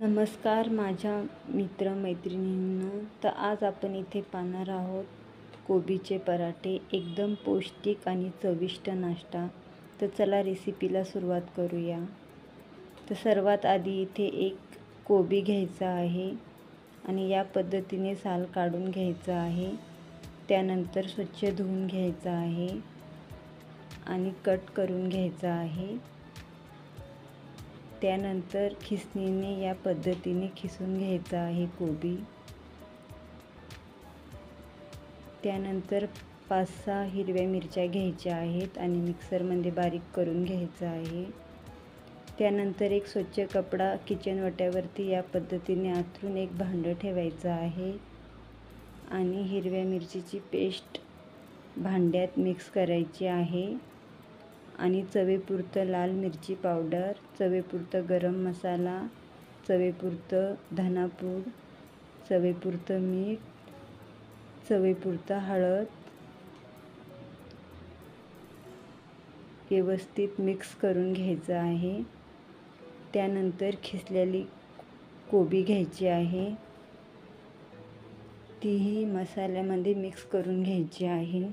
नमस्कार माझ्या मित्रमैत्रिणींनो, तर आज आपण इथे पाहणार आहोत कोबीचे पराठे, एकदम पौष्टिक आणि चविष्ट नाश्ता। तर चला रेसिपीला सुरुवात करूया। तर सर्वात आधी इथे एक कोबी घ्यायचा आहे आणि या पद्धतीने साल काढून घ्यायचं आहे। त्यानंतर स्वच्छ धुवून घ्यायचं आहे आणि कट करून घ्यायचा आहे। त्यानंतर खिसणीने या पद्धतीने खिसून घ्यायचा आहे कोबी। त्यानंतर 5-6 हिरव्या मिरच्या घ्यायच्या आहेत आणि मिक्सरमध्ये बारीक करून घ्यायचं आहे। त्यानंतर एक स्वच्छ कपडा किचन वाट्यावरती या पद्धतीने आथरून एक भांडं ठेवायचं आहे आणि हिरव्या मिरचीची पेस्ट भांड्यात मिक्स करायची आहे आणि चवीपुरतं लाल मिरची पावडर, चवीपुरतं गरम मसाला, चवीपुरतं धनापूड, चवीपुरतं मीठ, चवीपुरतं हळद व्यवस्थित मिक्स करून घ्यायचं आहे। त्यानंतर खिसलेली कोबी घ्यायची आहे, तीही मसाल्यामध्ये मिक्स करून घ्यायची आहे।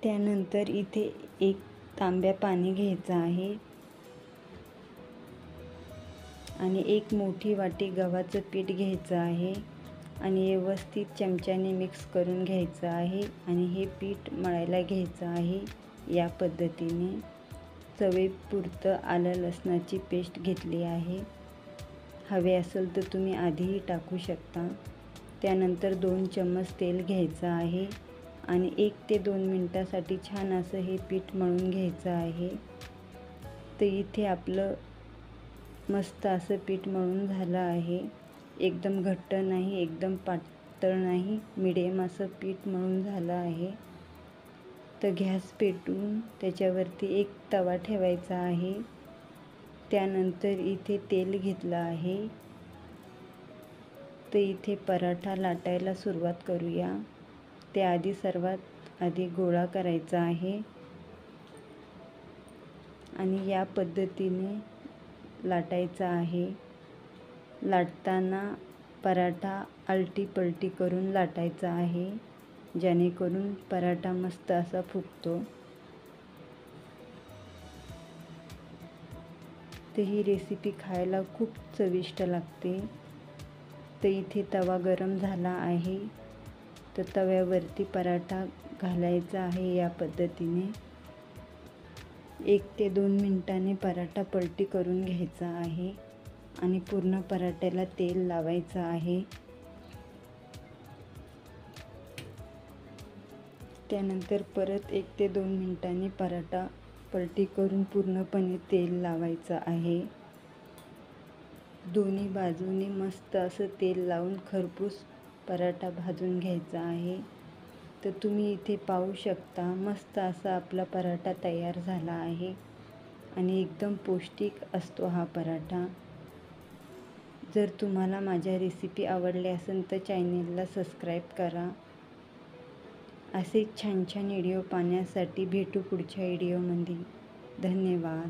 त्यानंतर इथे एक तांब्या पाणी घ्यायचं आहे आणि एक मोठी वाटी गव्हाचं पीठ घ्यायचं आहे आणि व्यवस्थित चमच्याने मिक्स करून घ्यायचं आहे आणि हे पीठ मळायला घ्यायचं आहे। या पद्धतीने चवीपुरतं आलं लसणाची पेस्ट घेतली आहे, हवे असेल तर तुम्ही आधीही टाकू शकता। त्यानंतर 2 चम्मच तेल घ्यायचं आहे आणि 1 ते 2 मिनिटासाठी छान असं हे पीठ मळून घ्यायचं आहे। तर इथे आपलं मस्त असं पीठ मळून झालं आहे, एकदम घट्ट नाही, एकदम पातळ नाही, मिडियम असं पीठ मळून झालं आहे। तर गॅस पेटवून त्याच्यावरती एक तवा ठेवायचा आहे। त्यानंतर इथे तेल घेतलं आहे। तर इथे पराठा लाटायला सुरुवात करूया। त्याआधी सर्वात आधी गोळा करायचा आहे आणि या पद्धतीने लाटायचा आहे। लाटताना पराठा आलटी पलटी करून लाटायचा आहे, जेणेकरून पराठा मस्त असा फुगतो। तर ही रेसिपी खायला खूप चविष्ट लागते। तर इथे तवा गरम झाला आहे, तर तव्यावरती पराठा घालायचा आहे। या पद्धतीने 1 ते 2 मिनिटांनी पराठा पलटी करून घ्यायचा आहे आणि पूर्ण पराठ्याला तेल लावायचं आहे। त्यानंतर परत 1 ते 2 मिनिटांनी पराठा पलटी करून पूर्णपणे तेल लावायचं आहे। दोन्ही बाजूनी मस्त असं तेल लावून खरपूस पराठा भाजून घ्यायचा आहे। तर तुम्ही इथे पाहू शकता, मस्त असा आपला पराठा तयार झाला आहे आणि एकदम पौष्टिक असतो हा पराठा। जर तुम्हाला माझ्या रेसिपी आवडल्या असेल तर चॅनेलला सबस्क्राईब करा। असे छान छान व्हिडिओ पाहण्यासाठी भेटू पुढच्या व्हिडिओमध्ये। धन्यवाद।